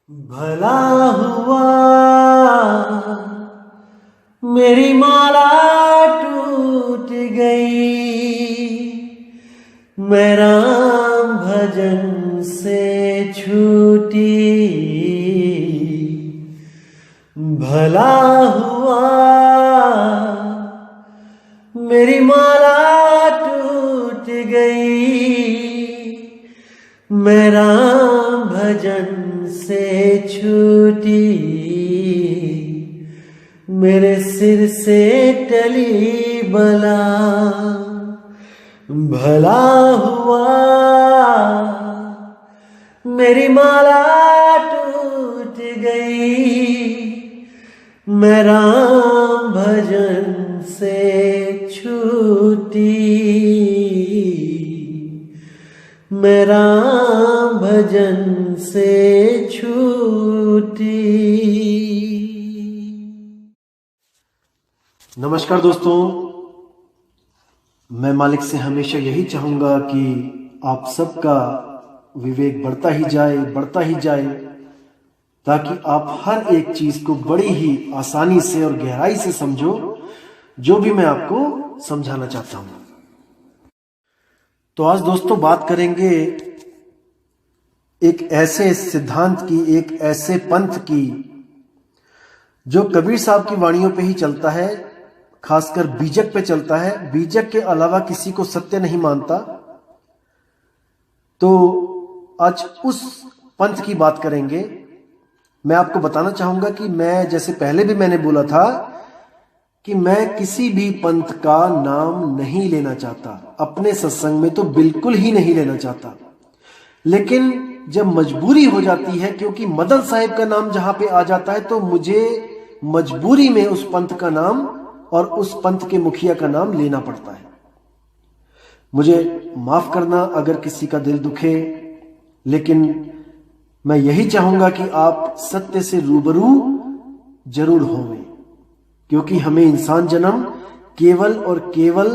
भला हुआ मेरी माला टूट गई, मैं राम भजन से छूटी। भला हुआ मेरी माला टूट गई, मैं राम भजन से छूटी। मेरे सिर से टली बला, भला हुआ मेरी माला टूट गई, मैं राम भजन से छूटी। मैं राम भजन से छूटी। नमस्कार दोस्तों, मैं मालिक से हमेशा यही चाहूंगा कि आप सबका विवेक बढ़ता ही जाए, ताकि आप हर एक चीज को बड़ी ही आसानी से और गहराई से समझो, जो भी मैं आपको समझाना चाहता हूं। तो आज दोस्तों बात करेंगे एक ऐसे सिद्धांत की, एक ऐसे पंथ की जो कबीर साहब की वाणियों पे ही चलता है, खासकर बीजक पे चलता है। बीजक के अलावा किसी को सत्य नहीं मानता। तो आज उस पंथ की बात करेंगे। मैं आपको बताना चाहूंगा कि मैं, जैसे पहले भी मैंने बोला था, कि मैं किसी भी पंथ का नाम नहीं लेना चाहता, अपने सत्संग में तो बिल्कुल ही नहीं लेना चाहता। लेकिन जब मजबूरी हो जाती है, क्योंकि मदन साहिब का नाम जहां पे आ जाता है, तो मुझे मजबूरी में उस पंथ का नाम और उस पंथ के मुखिया का नाम लेना पड़ता है। मुझे माफ करना अगर किसी का दिल दुखे, लेकिन मैं यही चाहूंगा कि आप सत्य से रूबरू जरूर होवें, क्योंकि हमें इंसान जन्म केवल और केवल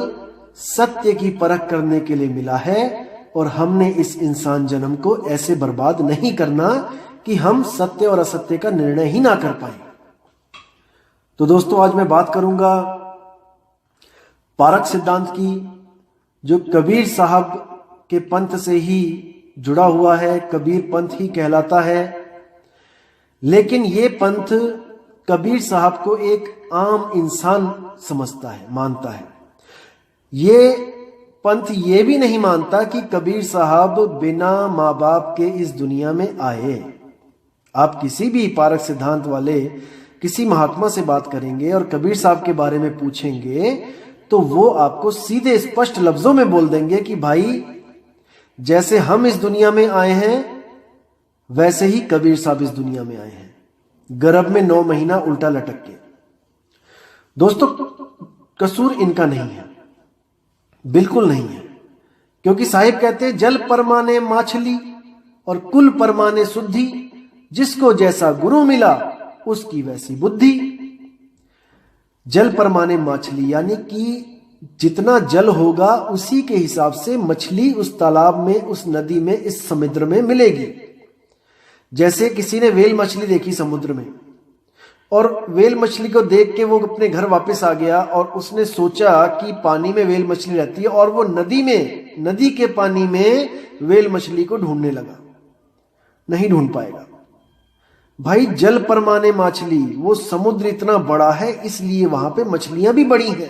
सत्य की परख करने के लिए मिला है, और हमने इस इंसान जन्म को ऐसे बर्बाद नहीं करना कि हम सत्य और असत्य का निर्णय ही ना कर पाए। तो दोस्तों, आज मैं बात करूंगा पारक सिद्धांत की, जो कबीर साहब के पंथ से ही जुड़ा हुआ है, कबीर पंथ ही कहलाता है। लेकिन ये पंथ कबीर साहब को एक आम इंसान समझता है, मानता है। ये पंथ ये भी नहीं मानता कि कबीर साहब बिना माँ बाप के इस दुनिया में आए। आप किसी भी पारक सिद्धांत वाले किसी महात्मा से बात करेंगे और कबीर साहब के बारे में पूछेंगे, तो वो आपको सीधे स्पष्ट लफ्जों में बोल देंगे कि भाई, जैसे हम इस दुनिया में आए हैं, वैसे ही कबीर साहब इस दुनिया में आए हैं, गर्भ में 9 महीना उल्टा लटक के। दोस्तों, कसूर इनका नहीं है, बिल्कुल नहीं है, क्योंकि साहिब कहते हैं, जल परमाने माछली और कुल परमाने शुद्धि, जिसको जैसा गुरु मिला उसकी वैसी बुद्धि। जल परमाने माछली यानी कि जितना जल होगा उसी के हिसाब से मछली उस तालाब में, उस नदी में, इस समुद्र में मिलेगी। जैसे किसी ने वेल मछली देखी समुद्र में, और वेल मछली को देख के वो अपने घर वापस आ गया, और उसने सोचा कि पानी में वेल मछली रहती है, और वो नदी के पानी में वेल मछली को ढूंढने लगा। नहीं ढूंढ पाएगा भाई। जल परमाने मछली, वो समुद्र इतना बड़ा है, इसलिए वहां पे मछलियां भी बड़ी हैं,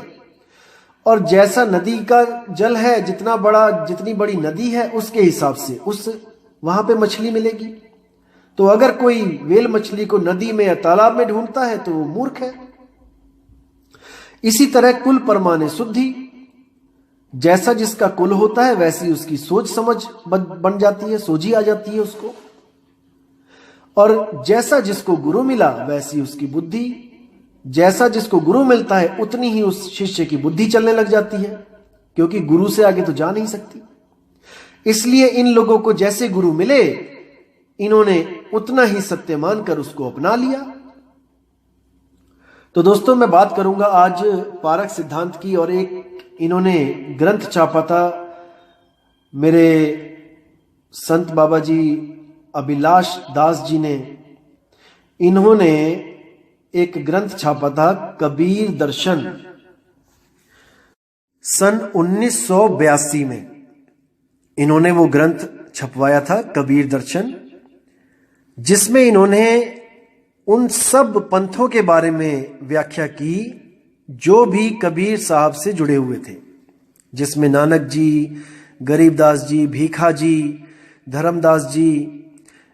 और जैसा नदी का जल है, जितना बड़ा, जितनी बड़ी नदी है, उसके हिसाब से उस वहां पे मछली मिलेगी। तो अगर कोई वेल मछली को नदी में या तालाब में ढूंढता है, तो वो मूर्ख है। इसी तरह कुल परमाने शुद्धि, जैसा जिसका कुल होता है, वैसी उसकी सोच समझ बन जाती है, सोझी आ जाती है उसको। और जैसा जिसको गुरु मिला, वैसी उसकी बुद्धि। जैसा जिसको गुरु मिलता है, उतनी ही उस शिष्य की बुद्धि चलने लग जाती है, क्योंकि गुरु से आगे तो जा नहीं सकती। इसलिए इन लोगों को जैसे गुरु मिले, इन्होंने उतना ही सत्य मानकर उसको अपना लिया। तो दोस्तों, मैं बात करूंगा आज पारक सिद्धांत की, और एक इन्होंने ग्रंथ छापा था, मेरे संत बाबा जी अभिलाष दास जी ने इन्होंने एक ग्रंथ छापा था कबीर दर्शन, सन 1982 में इन्होंने वो ग्रंथ छपवाया था कबीर दर्शन, जिसमें इन्होंने उन सब पंथों के बारे में व्याख्या की जो भी कबीर साहब से जुड़े हुए थे, जिसमें नानक जी, गरीबदास जी, भीखा जी, धर्मदास जी,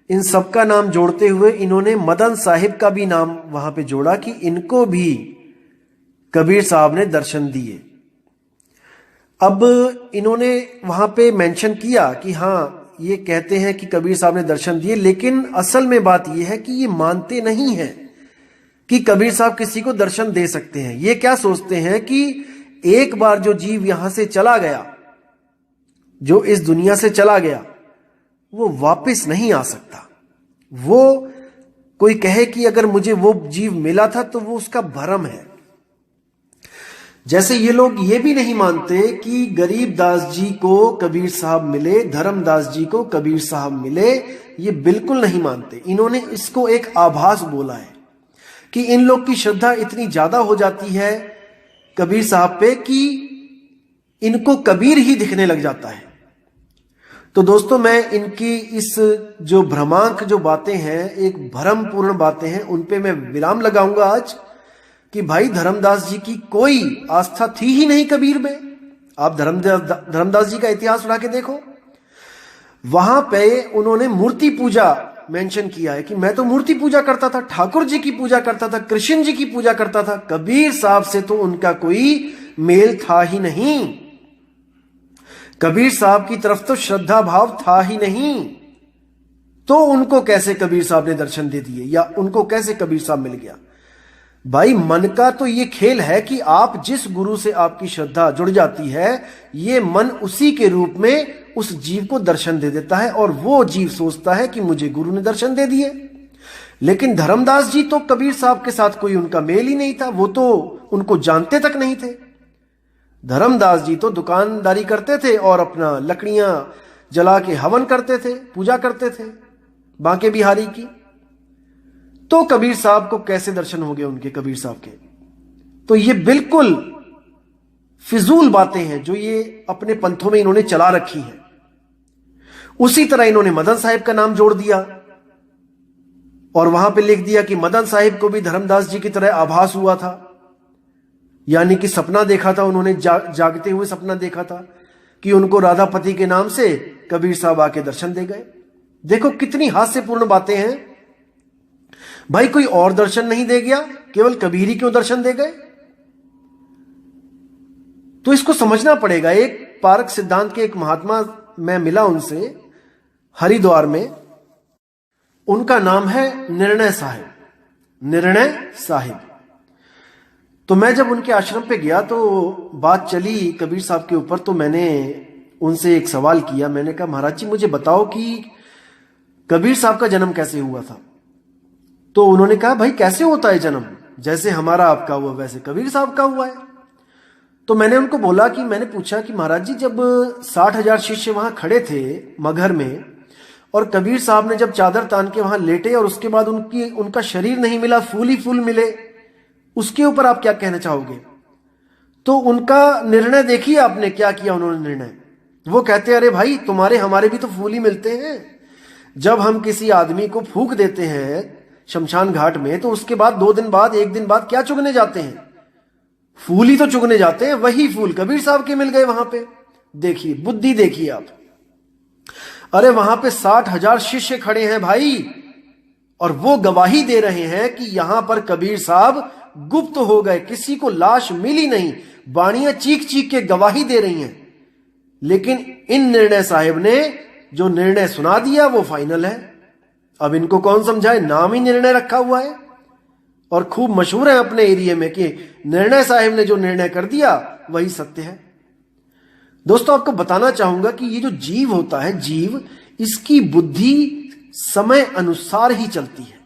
इन सबका नाम जोड़ते हुए इन्होंने मदन साहिब का भी नाम वहां पे जोड़ा कि इनको भी कबीर साहब ने दर्शन दिए। अब इन्होंने वहां पे मेंशन किया कि हाँ, ये कहते हैं कि कबीर साहब ने दर्शन दिए, लेकिन असल में बात यह है कि ये मानते नहीं हैं कि कबीर साहब किसी को दर्शन दे सकते हैं। ये क्या सोचते हैं कि एक बार जो जीव यहां से चला गया, जो इस दुनिया से चला गया, वो वापस नहीं आ सकता। वो कोई कहे कि अगर मुझे वो जीव मिला था तो वो उसका भ्रम है। जैसे ये लोग ये भी नहीं मानते कि गरीबदास जी को कबीर साहब मिले, धर्मदास जी को कबीर साहब मिले, ये बिल्कुल नहीं मानते। इन्होंने इसको एक आभास बोला है कि इन लोग की श्रद्धा इतनी ज्यादा हो जाती है कबीर साहब पे कि इनको कबीर ही दिखने लग जाता है। तो दोस्तों, मैं इनकी इस जो भ्रमांक जो बातें हैं, एक भ्रमपूर्ण बातें हैं, उन पे मैं विराम लगाऊंगा आज कि भाई धर्मदास जी की कोई आस्था थी ही नहीं कबीर में। आप धर्मदास जी का इतिहास उठा के देखो, वहां पे उन्होंने मूर्ति पूजा मेंशन किया है कि मैं तो मूर्ति पूजा करता था, ठाकुर जी की पूजा करता था, कृष्ण जी की पूजा करता था। कबीर साहब से तो उनका कोई मेल था ही नहीं। कबीर साहब की तरफ तो श्रद्धा भाव था ही नहीं, तो उनको कैसे कबीर साहब ने दर्शन दे दिए या उनको कैसे कबीर साहब मिल गया? भाई, मन का तो ये खेल है कि आप जिस गुरु से आपकी श्रद्धा जुड़ जाती है, ये मन उसी के रूप में उस जीव को दर्शन दे देता है और वो जीव सोचता है कि मुझे गुरु ने दर्शन दे दिए। लेकिन धर्मदास जी तो कबीर साहब के साथ कोई उनका मेल ही नहीं था, वो तो उनको जानते तक नहीं थे। धर्मदास जी तो दुकानदारी करते थे और अपना लकड़ियां जला के हवन करते थे, पूजा करते थे बांके बिहारी की। तो कबीर साहब को कैसे दर्शन हो गए उनके, कबीर साहब के? तो ये बिल्कुल फिजूल बातें हैं जो ये अपने पंथों में इन्होंने चला रखी हैं। उसी तरह इन्होंने मदन साहिब का नाम जोड़ दिया और वहां पे लिख दिया कि मदन साहिब को भी धर्मदास जी की तरह आभास हुआ था, यानी कि सपना देखा था उन्होंने, जागते हुए सपना देखा था कि उनको राधापति के नाम से कबीर साहब आके दर्शन दे गए। देखो कितनी हास्यपूर्ण बातें हैं। भाई, कोई और दर्शन नहीं दे गया, केवल कबीर ही क्यों दर्शन दे गए? तो इसको समझना पड़ेगा। एक पारक सिद्धांत के एक महात्मा, मैं मिला उनसे हरिद्वार में, उनका नाम है निर्णय साहिब, निर्णय साहिब। तो मैं जब उनके आश्रम पे गया तो बात चली कबीर साहब के ऊपर, तो मैंने उनसे एक सवाल किया। मैंने कहा, महाराज जी मुझे बताओ कि कबीर साहब का जन्म कैसे हुआ था? तो उन्होंने कहा, भाई कैसे होता है जन्म, जैसे हमारा आपका हुआ वैसे कबीर साहब का हुआ है। तो मैंने उनको बोला कि मैंने पूछा कि महाराज जी, जब 60,000 शिष्य वहां खड़े थे मगहर में और कबीर साहब ने जब चादर तान के वहां लेटे और उसके बाद उनका शरीर नहीं मिला, फूल ही फूल मिले, उसके ऊपर आप क्या कहना चाहोगे? तो उनका निर्णय देखिए आपने क्या किया उन्होंने निर्णय। वो कहते, अरे भाई, तुम्हारे हमारे भी तो फूल ही मिलते हैं। जब हम किसी आदमी को फूंक देते हैं शमशान घाट में, तो उसके बाद 2 दिन बाद, 1 दिन बाद क्या चुगने जाते हैं? फूल ही तो चुगने जाते हैं। वही फूल कबीर साहब के मिल गए वहां पे। देखिए, बुद्धि देखिए आप। अरे वहां पे 60,000 शिष्य खड़े हैं भाई, और वो गवाही दे रहे हैं कि यहां पर कबीर साहब गुप्त हो गए, किसी को लाश मिली नहीं। बाणियां चीख चीख के गवाही दे रही हैं, लेकिन इन निर्णय साहिब ने जो निर्णय सुना दिया वो फाइनल है। अब इनको कौन समझाए? नाम ही निर्णय रखा हुआ है और खूब मशहूर है अपने एरिया में कि निर्णय साहिब ने जो निर्णय कर दिया वही सत्य है। दोस्तों, आपको बताना चाहूंगा कि ये जो जीव होता है, जीव, इसकी बुद्धि समय अनुसार ही चलती है।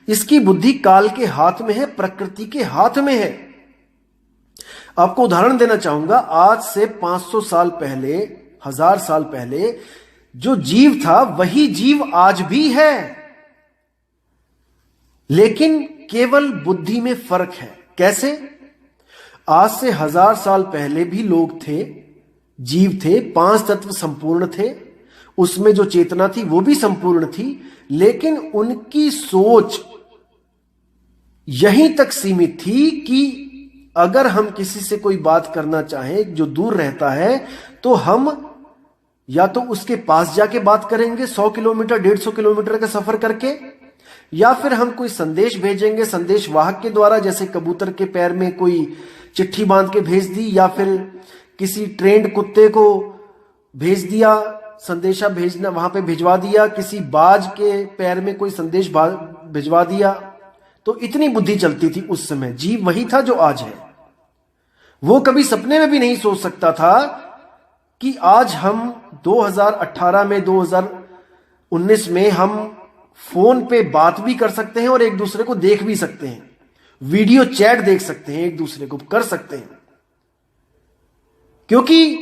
इसकी बुद्धि काल के हाथ में है, प्रकृति के हाथ में है। आपको उदाहरण देना चाहूंगा, आज से 500 साल पहले, 1000 साल पहले जो जीव था वही जीव आज भी है। लेकिन केवल बुद्धि में फर्क है। कैसे? आज से 1000 साल पहले भी लोग थे, जीव थे, 5 तत्व संपूर्ण थे, उसमें जो चेतना थी वो भी संपूर्ण थी, लेकिन उनकी सोच यहीं तक सीमित थी कि अगर हम किसी से कोई बात करना चाहें जो दूर रहता है, तो हम या तो उसके पास जाके बात करेंगे 100 किलोमीटर 150 किलोमीटर का सफर करके, या फिर हम कोई संदेश भेजेंगे संदेश वाहक के द्वारा, जैसे कबूतर के पैर में कोई चिट्ठी बांध के भेज दी, या फिर किसी ट्रेंड कुत्ते को भेज दिया, संदेशा भेजना वहां पे भिजवा दिया, किसी बाज के पैर में कोई संदेश भिजवा दिया। तो इतनी बुद्धि चलती थी उस समय। जीव वही था जो आज है। वो कभी सपने में भी नहीं सोच सकता था कि आज हम 2018 में 2019 में हम फोन पे बात भी कर सकते हैं और एक दूसरे को देख भी सकते हैं, वीडियो चैट देख सकते हैं, एक दूसरे को कर सकते हैं, क्योंकि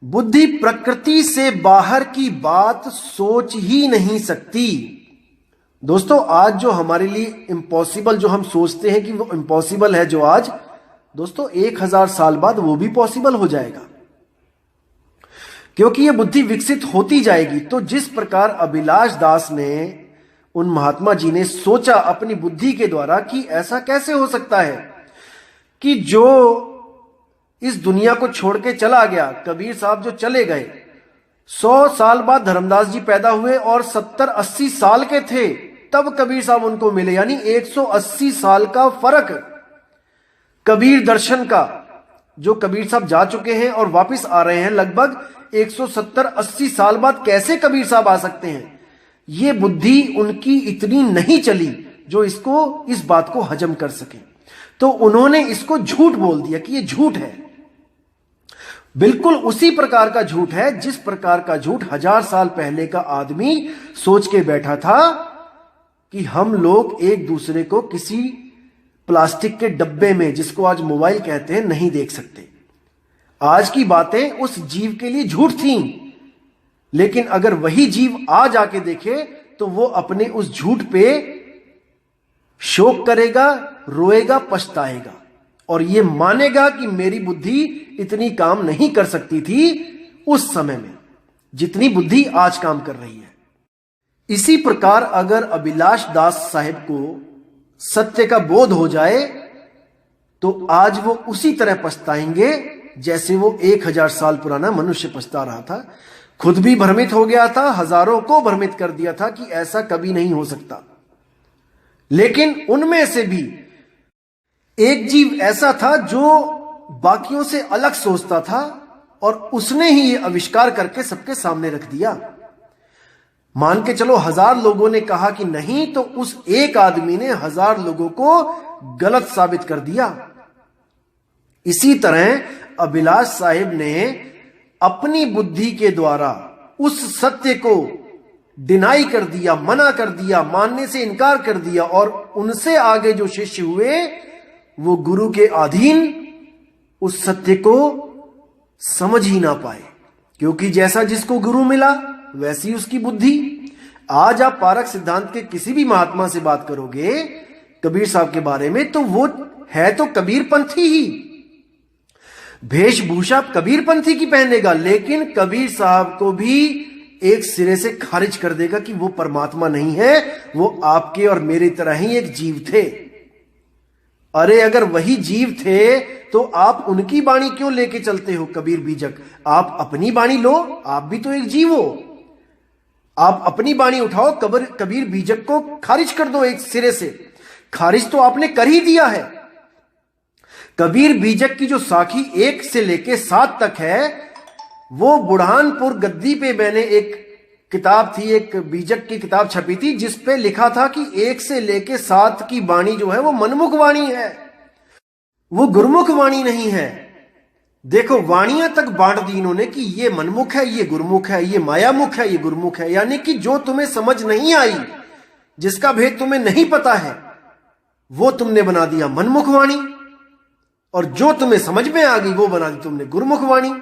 बुद्धि प्रकृति से बाहर की बात सोच ही नहीं सकती। दोस्तों, आज जो हमारे लिए इम्पॉसिबल, जो हम सोचते हैं कि वो इम्पॉसिबल है, जो आज दोस्तों 1000 साल बाद वो भी पॉसिबल हो जाएगा, क्योंकि ये बुद्धि विकसित होती जाएगी। तो जिस प्रकार अभिलाष दास ने, उन महात्मा जी ने सोचा अपनी बुद्धि के द्वारा कि ऐसा कैसे हो सकता है कि जो इस दुनिया को छोड़ के चला गया, कबीर साहब जो चले गए, 100 साल बाद धर्मदास जी पैदा हुए और 70-80 साल के थे तब कबीर साहब उनको मिले, यानी 180 साल का फर्क कबीर दर्शन का। जो कबीर साहब जा चुके हैं और वापस आ रहे हैं लगभग 170-80 साल बाद, कैसे कबीर साहब आ सकते हैं? ये बुद्धि उनकी इतनी नहीं चली जो इस बात को हजम कर सके। तो उन्होंने इसको झूठ बोल दिया कि ये झूठ है। बिल्कुल उसी प्रकार का झूठ है जिस प्रकार का झूठ 1000 साल पहले का आदमी सोच के बैठा था कि हम लोग एक दूसरे को किसी प्लास्टिक के डब्बे में, जिसको आज मोबाइल कहते हैं, नहीं देख सकते। आज की बातें उस जीव के लिए झूठ थीं, लेकिन अगर वही जीव आज आके देखे तो वो अपने उस झूठ पे शोक करेगा, रोएगा, पछताएगा और ये मानेगा कि मेरी बुद्धि इतनी काम नहीं कर सकती थी उस समय में जितनी बुद्धि आज काम कर रही है। इसी प्रकार अगर अभिलाष दास साहिब को सत्य का बोध हो जाए तो आज वो उसी तरह पछताएंगे जैसे वो 1000 साल पुराना मनुष्य पछता रहा था। खुद भी भ्रमित हो गया था, हजारों को भ्रमित कर दिया था कि ऐसा कभी नहीं हो सकता। लेकिन उनमें से भी एक जीव ऐसा था जो बाकियों से अलग सोचता था और उसने ही ये आविष्कार करके सबके सामने रख दिया। मान के चलो 1000 लोगों ने कहा कि नहीं, तो उस एक आदमी ने 1000 लोगों को गलत साबित कर दिया। इसी तरह अभिलाष साहिब ने अपनी बुद्धि के द्वारा उस सत्य को डिनाई कर दिया, मना कर दिया, मानने से इनकार कर दिया और उनसे आगे जो शिष्य हुए वो गुरु के अधीन उस सत्य को समझ ही ना पाए, क्योंकि जैसा जिसको गुरु मिला वैसी उसकी बुद्धि। आज आप पारक सिद्धांत के किसी भी महात्मा से बात करोगे कबीर साहब के बारे में तो वो है तो कबीरपंथी ही, वेशभूषा कबीरपंथी की पहनेगा, लेकिन कबीर साहब को भी एक सिरे से खारिज कर देगा कि वो परमात्मा नहीं है, वो आपके और मेरी तरह ही एक जीव थे। अरे अगर वही जीव थे तो आप उनकी वाणी क्यों लेके चलते हो कबीर बीजक? आप अपनी वाणी लो, आप भी तो एक जीव हो। आप अपनी वाणी उठाओ, कबीर बीजक को खारिज कर दो एक सिरे से। खारिज तो आपने कर ही दिया है। कबीर बीजक की जो साखी 1 से लेके 7 तक है, वो बुढ़ानपुर गद्दी पे मैंने एक किताब थी, एक बीजक की किताब छपी थी जिसपे लिखा था कि 1 से लेके 7 की वाणी जो है वो मनमुख वाणी है, वो गुरुमुख वाणी नहीं है। देखो वाणियां तक बांट दी इन्होंने कि ये मनमुख है, ये गुरुमुख है, ये मायामुख है, ये गुरुमुख है। यानी कि जो तुम्हें समझ नहीं आई, जिसका भेद तुम्हें नहीं पता है, वो तुमने बना दिया मनमुख वाणी, और जो तुम्हें समझ में आ गई वो बना दी तुमने गुरुमुख वाणी।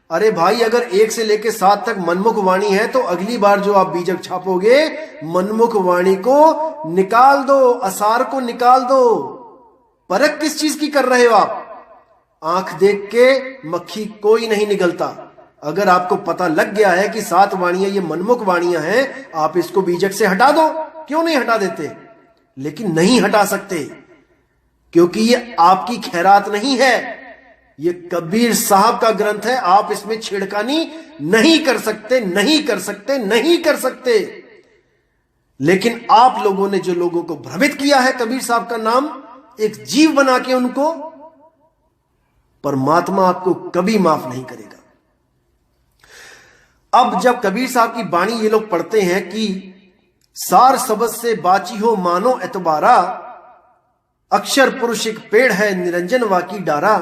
अरे भाई, अगर 1 से लेकर 7 तक मनमुख वाणी है तो अगली बार जो आप बीजक छापोगे, मनमुख वाणी को निकाल दो, असार को निकाल दो। परख किस चीज की कर रहे हो आप? आंख देख के मक्खी कोई नहीं निगलता। अगर आपको पता लग गया है कि 7 वाणियां ये मनमुख वाणियां हैं, आप इसको बीजक से हटा दो। क्यों नहीं हटा देते? लेकिन नहीं हटा सकते, क्योंकि ये आपकी खैरात नहीं है, ये कबीर साहब का ग्रंथ है। आप इसमें छेड़खानी नहीं कर सकते, नहीं कर सकते, नहीं कर सकते। लेकिन आप लोगों ने जो लोगों को भ्रमित किया है कबीर साहब का नाम एक जीव बना के उनको, परमात्मा आपको कभी माफ नहीं करेगा। अब जब कबीर साहब की बाणी ये लोग पढ़ते हैं कि सार शब्द से बाची हो मानो एतबारा, अक्षर पुरुष एक पेड़ है निरंजन वाकी डारा।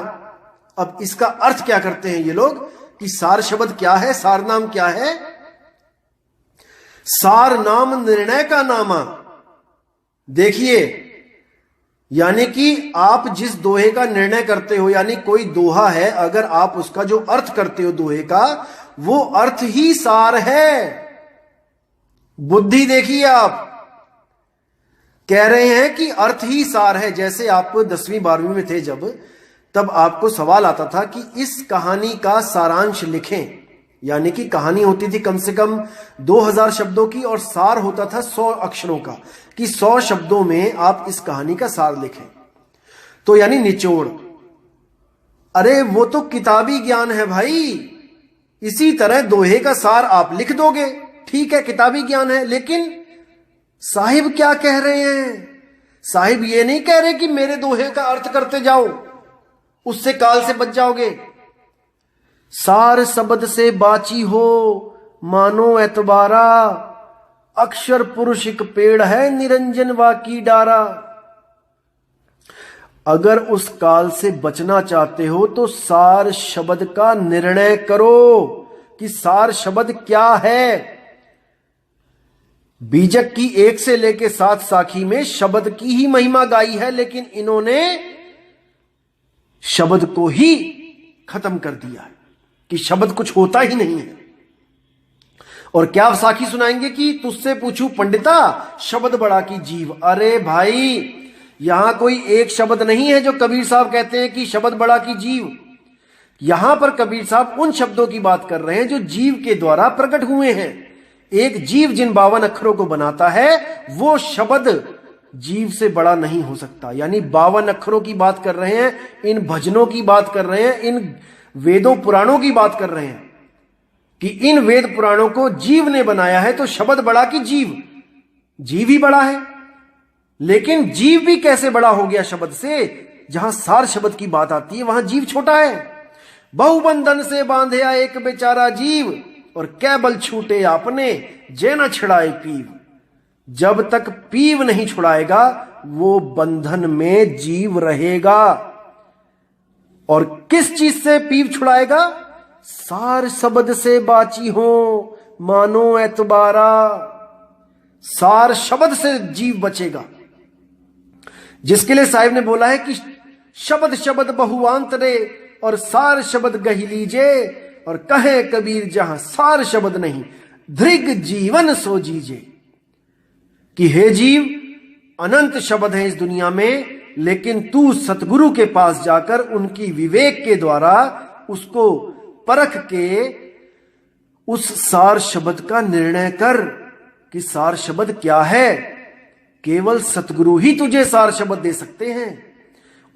अब इसका अर्थ क्या करते हैं ये लोग कि सार शब्द क्या है, सार नाम क्या है? सार नाम निर्णय का नामा। देखिए, यानी कि आप जिस दोहे का निर्णय करते हो, यानी कोई दोहा है, अगर आप उसका जो अर्थ करते हो दोहे का, वो अर्थ ही सार है। बुद्धि देखिए, आप कह रहे हैं कि अर्थ ही सार है। जैसे आप 10वीं 12वीं में थे जब, तब आपको सवाल आता था कि इस कहानी का सारांश लिखें। यानी कि कहानी होती थी कम से कम 2000 शब्दों की और सार होता था 100 अक्षरों का, कि 100 शब्दों में आप इस कहानी का सार लिखें, तो यानी निचोड़। अरे वो तो किताबी ज्ञान है भाई। इसी तरह दोहे का सार आप लिख दोगे, ठीक है, किताबी ज्ञान है। लेकिन साहिब क्या कह रहे हैं? साहिब ये नहीं कह रहे कि मेरे दोहे का अर्थ करते जाओ, उससे काल से बच जाओगे। सार शब्द से बाची हो मानो एतबारा, अक्षर पुरुष एक पेड़ है निरंजन वाकी डारा। अगर उस काल से बचना चाहते हो तो सार शब्द का निर्णय करो कि सार शब्द क्या है। बीजक की 1 से लेकर 7 साखी में शब्द की ही महिमा गाई है, लेकिन इन्होंने शब्द को ही खत्म कर दिया है कि शब्द कुछ होता ही नहीं है। और क्या साखी सुनाएंगे कि तुझसे पूछूं पंडिता शब्द बड़ा की जीव। अरे भाई, यहां कोई एक शब्द नहीं है जो कबीर साहब कहते हैं कि शब्द बड़ा की जीव। यहां पर कबीर साहब उन शब्दों की बात कर रहे हैं जो जीव के द्वारा प्रकट हुए हैं। एक जीव जिन 52 अक्षरों को बनाता है, वो शब्द जीव से बड़ा नहीं हो सकता। यानी 52 अक्षरों की बात कर रहे हैं, इन भजनों की बात कर रहे हैं, इन वेदों पुराणों की बात कर रहे हैं कि इन वेद पुराणों को जीव ने बनाया है, तो शब्द बड़ा की जीव। जीव ही बड़ा है, लेकिन जीव भी कैसे बड़ा हो गया शब्द से? जहां सार शब्द की बात आती है वहां जीव छोटा है। बहुबंधन से बांधे एक बेचारा जीव, और कै बल छूटे आपने जे न छिड़ाए पीव। जब तक पीव नहीं छुड़ाएगा वो बंधन में जीव रहेगा। और किस चीज से पीव छुड़ाएगा? सार शब्द से बाची हो मानो एतबारा। सार शब्द से जीव बचेगा, जिसके लिए साहिब ने बोला है कि शब्द शब्द बहुआंतरे और सार शब्द गही लीजे, और कहे कबीर जहां सार शब्द नहीं धृग जीवन सो जीजे। कि हे जीव, अनंत शब्द हैं इस दुनिया में, लेकिन तू सतगुरु के पास जाकर उनकी विवेक के द्वारा उसको परख के उस सार शब्द का निर्णय कर कि सार शब्द क्या है। केवल सतगुरु ही तुझे सार शब्द दे सकते हैं,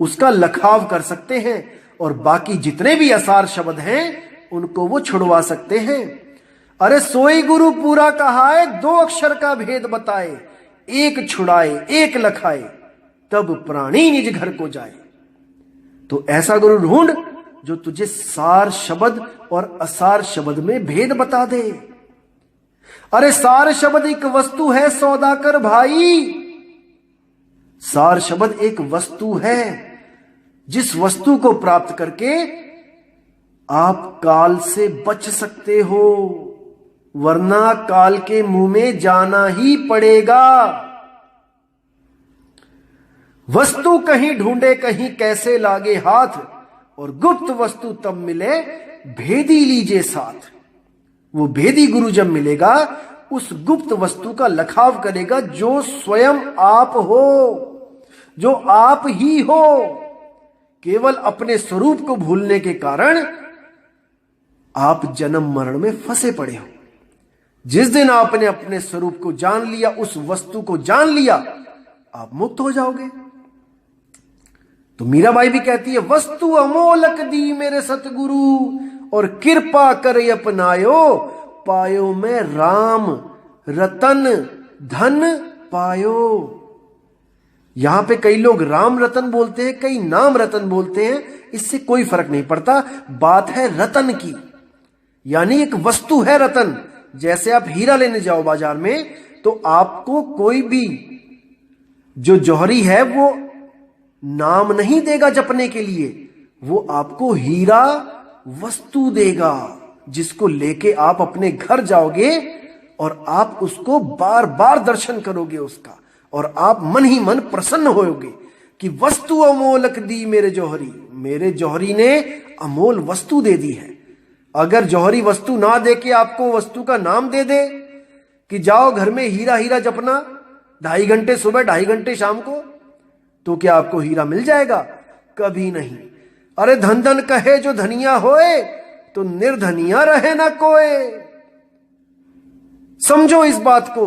उसका लखाव कर सकते हैं, और बाकी जितने भी असार शब्द हैं उनको वो छुड़वा सकते हैं। अरे सोई गुरु पूरा कहा है, 2 अक्षर का भेद बताए, एक छुड़ाए एक लखाए, तब प्राणी निज घर को जाए। तो ऐसा गुरु ढूंढ जो तुझे सार शब्द और असार शब्द में भेद बता दे। अरे सार शब्द एक वस्तु है सौदाकर भाई। सार शब्द एक वस्तु है, जिस वस्तु को प्राप्त करके आप काल से बच सकते हो, वरना काल के मुंह में जाना ही पड़ेगा। वस्तु कहीं ढूंढे कहीं कैसे लागे हाथ, और गुप्त वस्तु तब मिले भेदी लीजिए साथ। वो भेदी गुरु जब मिलेगा उस गुप्त वस्तु का लखाव करेगा जो स्वयं आप हो, जो आप ही हो। केवल अपने स्वरूप को भूलने के कारण आप जन्म मरण में फंसे पड़े हो। जिस दिन आपने अपने स्वरूप को जान लिया, उस वस्तु को जान लिया, आप मुक्त हो जाओगे। तो मीराबाई भी कहती है, वस्तु अमोलक दी मेरे सतगुरु और कृपा करे अपनायो, पायो में राम रतन धन पायो। यहां पे कई लोग राम रतन बोलते हैं, कई नाम रतन बोलते हैं, इससे कोई फर्क नहीं पड़ता। बात है रतन की, यानी एक वस्तु है रतन। जैसे आप हीरा लेने जाओ बाजार में तो आपको कोई भी जो जौहरी है वो नाम नहीं देगा जपने के लिए, वो आपको हीरा वस्तु देगा जिसको लेके आप अपने घर जाओगे और आप उसको बार बार दर्शन करोगे उसका, और आप मन ही मन प्रसन्न होगे कि वस्तु अमोलक दी मेरे जौहरी, मेरे जौहरी ने अमोल वस्तु दे दी है। अगर जौहरी वस्तु ना दे के आपको वस्तु का नाम दे दे कि जाओ घर में हीरा हीरा जपना 2.5 घंटे सुबह 2.5 घंटे शाम को, तो क्या आपको हीरा मिल जाएगा? कभी नहीं। अरे धन धन कहे जो धनिया होए, तो निर्धनिया रहे ना कोई। समझो इस बात को,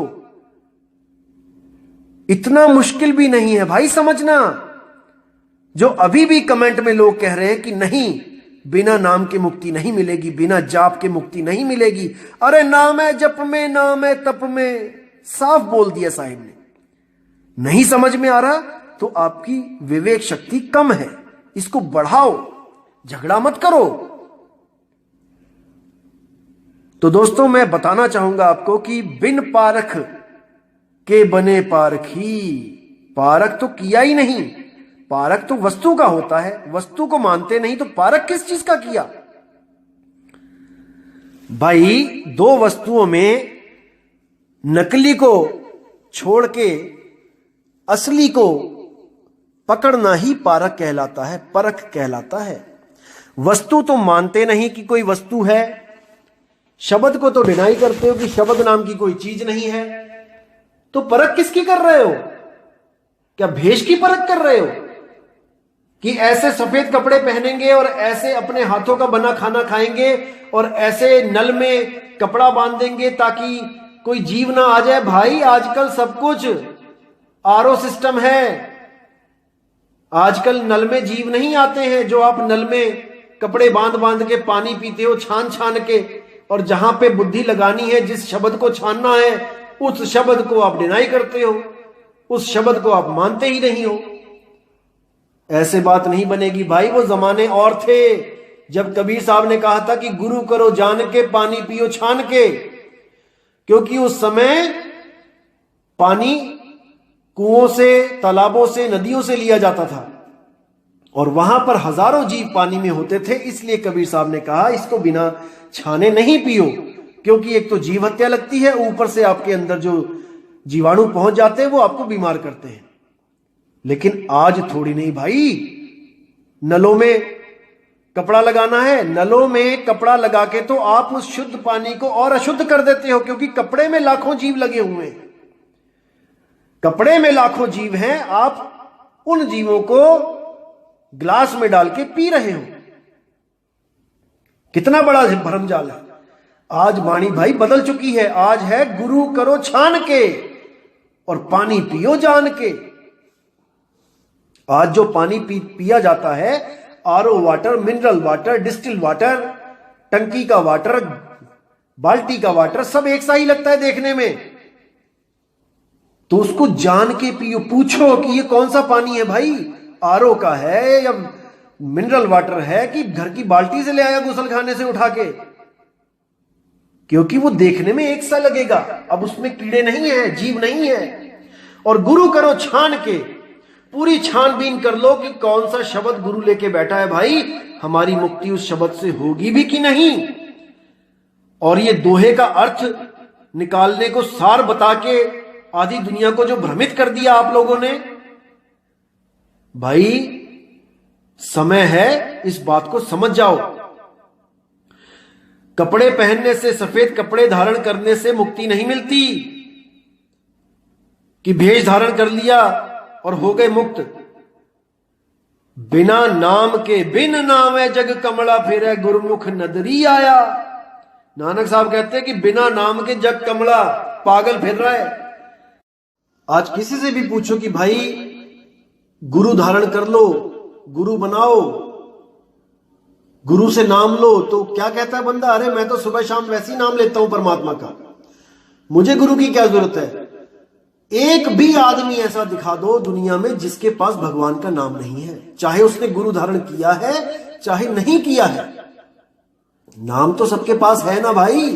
इतना मुश्किल भी नहीं है भाई समझना। जो अभी भी कमेंट में लोग कह रहे हैं कि नहीं, बिना नाम के मुक्ति नहीं मिलेगी, बिना जाप के मुक्ति नहीं मिलेगी। अरे नाम है जप में, नाम है तप में, साफ बोल दिया साहिब ने। नहीं समझ में आ रहा तो आपकी विवेक शक्ति कम है, इसको बढ़ाओ, झगड़ा मत करो। तो दोस्तों मैं बताना चाहूंगा आपको कि बिन पारख के बने पारखी, पारख तो किया ही नहीं। पारख तो वस्तु का होता है, वस्तु को मानते नहीं तो पारख किस चीज का किया? भाई दो वस्तुओं में नकली को छोड़ के असली को पकड़ना ही पारख कहलाता है, परख कहलाता है। वस्तु तो मानते नहीं कि कोई वस्तु है, शब्द को तो डिनाई करते हो कि शब्द नाम की कोई चीज नहीं है, तो परख किसकी कर रहे हो? क्या भेष की परख कर रहे हो कि ऐसे सफेद कपड़े पहनेंगे और ऐसे अपने हाथों का बना खाना खाएंगे और ऐसे नल में कपड़ा बांध देंगे ताकि कोई जीव ना आ जाए? भाई आजकल सब कुछ आरओ सिस्टम है, आजकल नल में जीव नहीं आते हैं जो आप नल में कपड़े बांध बांध के पानी पीते हो छान छान के, और जहां पे बुद्धि लगानी है, जिस शब्द को छानना है, उस शब्द को आप डिनाई करते हो, उस शब्द को आप मानते ही नहीं हो। ऐसे बात नहीं बनेगी भाई। वो जमाने और थे जब कबीर साहब ने कहा था कि गुरु करो जान के, पानी पियो छान के, क्योंकि उस समय पानी कुओं से, तालाबों से, नदियों से लिया जाता था और वहां पर हजारों जीव पानी में होते थे। इसलिए कबीर साहब ने कहा इसको बिना छाने नहीं पियो, क्योंकि एक तो जीव हत्या लगती है, ऊपर से आपके अंदर जो जीवाणु पहुंच जाते हैं वो आपको बीमार करते हैं। लेकिन आज थोड़ी नहीं भाई, नलों में कपड़ा लगाना है, नलों में कपड़ा लगा के तो आप उस शुद्ध पानी को और अशुद्ध कर देते हो, क्योंकि कपड़े में लाखों जीव लगे हुए हैं, कपड़े में लाखों जीव हैं, आप उन जीवों को ग्लास में डाल के पी रहे हो। कितना बड़ा भरमजाल है। आज वाणी भाई बदल चुकी है, आज है गुरु करो छान के और पानी पियो जान के। आज जो पानी पिया जाता है, RO water, mineral water, distil water, टंकी का वाटर, बाल्टी का वाटर, सब एक सा ही लगता है देखने में। तो उसको जान के पियो, पूछो कि ये कौन सा पानी है भाई, आरओ का है या मिनरल वाटर है कि घर की बाल्टी से ले आया गुसल खाने से उठा के, क्योंकि वो देखने में एक सा लगेगा। अब उसमें कीड़े नहीं है, जीव नहीं है। और गुरु करो छान के, पूरी छानबीन कर लो कि कौन सा शब्द गुरु लेके बैठा है भाई, हमारी मुक्ति उस शब्द से होगी भी कि नहीं। और ये दोहे का अर्थ निकालने को सार बता के आधी दुनिया को जो भ्रमित कर दिया आप लोगों ने, भाई समय है इस बात को समझ जाओ। कपड़े पहनने से, सफेद कपड़े धारण करने से मुक्ति नहीं मिलती कि भेष धारण कर लिया और हो गए मुक्त। बिना नाम के, बिन नामे जग कमला फिरे गुरमुख नदरी आया। नानक साहब कहते हैं कि बिना नाम के जग कमला, पागल फिर रहा है। आज किसी से भी पूछो कि भाई गुरु धारण कर लो, गुरु बनाओ, गुरु से नाम लो, तो क्या कहता है बंदा? अरे मैं तो सुबह शाम वैसे ही नाम लेता हूं परमात्मा का, मुझे गुरु की क्या जरूरत है। एक भी आदमी ऐसा दिखा दो दुनिया में जिसके पास भगवान का नाम नहीं है, चाहे उसने गुरु धारण किया है चाहे नहीं किया है। नाम तो सबके पास है ना भाई।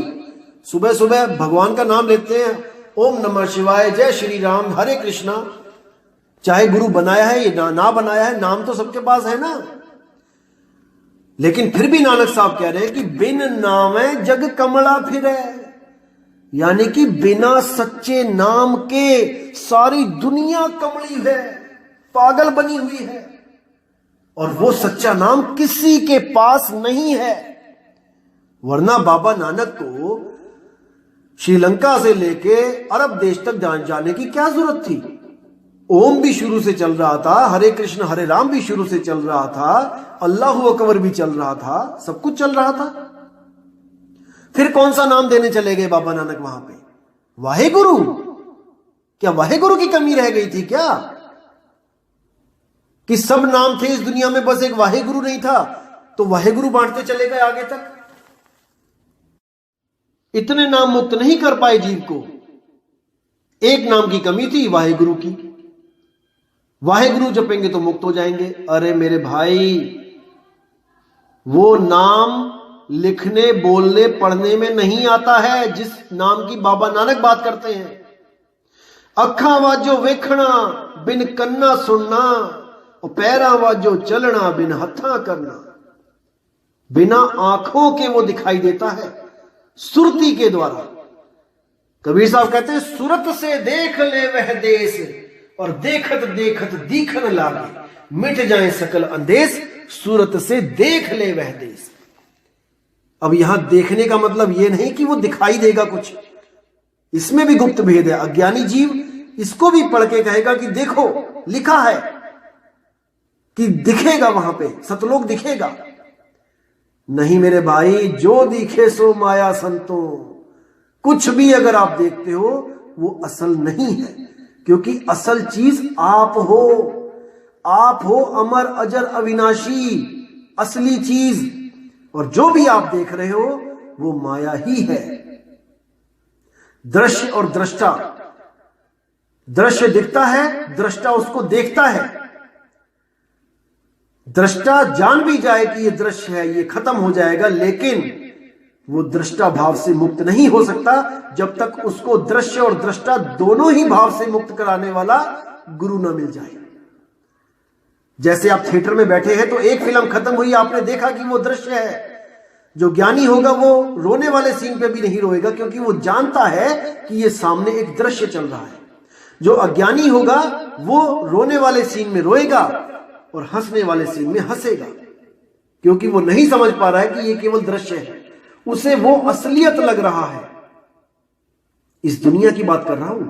सुबह सुबह भगवान का नाम लेते हैं, ओम नमः शिवाय, जय श्री राम, हरे कृष्णा। चाहे गुरु बनाया है या ना बनाया है, नाम तो सबके पास है ना। लेकिन फिर भी नानक साहब कह रहे हैं कि बिन नामे जग कमला फिरे, यानी कि बिना सच्चे नाम के सारी दुनिया कमली है, पागल बनी हुई है, और वो सच्चा नाम किसी के पास नहीं है। वरना बाबा नानक को श्रीलंका से लेके अरब देश तक जाने की क्या जरूरत थी? ओम भी शुरू से चल रहा था, हरे कृष्ण हरे राम भी शुरू से चल रहा था, अल्लाहु अकबर भी चल रहा था, सब कुछ चल रहा था। फिर कौन सा नाम देने चले गए बाबा नानक वहां पे? वाहेगुरु? क्या वाहेगुरु की कमी रह गई थी क्या? कि सब नाम थे इस दुनिया में, बस एक वाहेगुरु नहीं था, तो वाहेगुरु बांटते चले गए आगे तक। इतने नाम मुक्त नहीं कर पाए जीव को। एक नाम की कमी थी, वाहेगुरु की। वाहेगुरु जपेंगे तो मुक्त हो जाएंगे। अरे मेरे भाई, वो नाम लिखने, बोलने, पढ़ने में नहीं आता है जिस नाम की बाबा नानक बात करते हैं। अखा वाजो वेखना बिन कन्ना सुनना, और पैरा वाजो चलना बिन हथा करना। बिना आंखों के वो दिखाई देता है, सुरती के द्वारा। कबीर साहब कहते हैं, सुरत से देख ले वह देश, और देखत देखत दीखन लागे, मिट जाए सकल अंदेश, सूरत से देख ले वह देश। अब यहां देखने का मतलब यह नहीं कि वो दिखाई देगा कुछ, इसमें भी गुप्त भेद है। अज्ञानी जीव इसको भी पढ़ के कहेगा कि देखो लिखा है, कि दिखेगा वहां पे, सतलोक दिखेगा। नहीं मेरे भाई, जो दिखे सो माया संतो। कुछ भी अगर आप देखते हो वो असल नहीं है, क्योंकि असल चीज आप हो। आप हो अमर अजर अविनाशी, असली चीज। और जो भी आप देख रहे हो वो माया ही है। दृश्य और दृष्टा, दृश्य दिखता है, दृष्टा उसको देखता है। दृष्टा जान भी जाए कि ये दृश्य है, ये खत्म हो जाएगा, लेकिन वो दृष्टा भाव से मुक्त नहीं हो सकता जब तक उसको दृश्य और दृष्टा दोनों ही भाव से मुक्त कराने वाला गुरु ना मिल जाए। जैसे आप थिएटर में बैठे हैं तो एक फिल्म खत्म हुई, आपने देखा कि वो दृश्य है। जो ज्ञानी होगा वो रोने वाले सीन पे भी नहीं रोएगा, क्योंकि वो जानता है कि ये सामने एक दृश्य चल रहा है। जो अज्ञानी होगा वो रोने वाले सीन में रोएगा और हंसने वाले सीन में हंसेगा, क्योंकि वो नहीं समझ पा रहा है कि ये केवल दृश्य है, उसे वो असलियत लग रहा है। इस दुनिया की बात कर रहा हूं।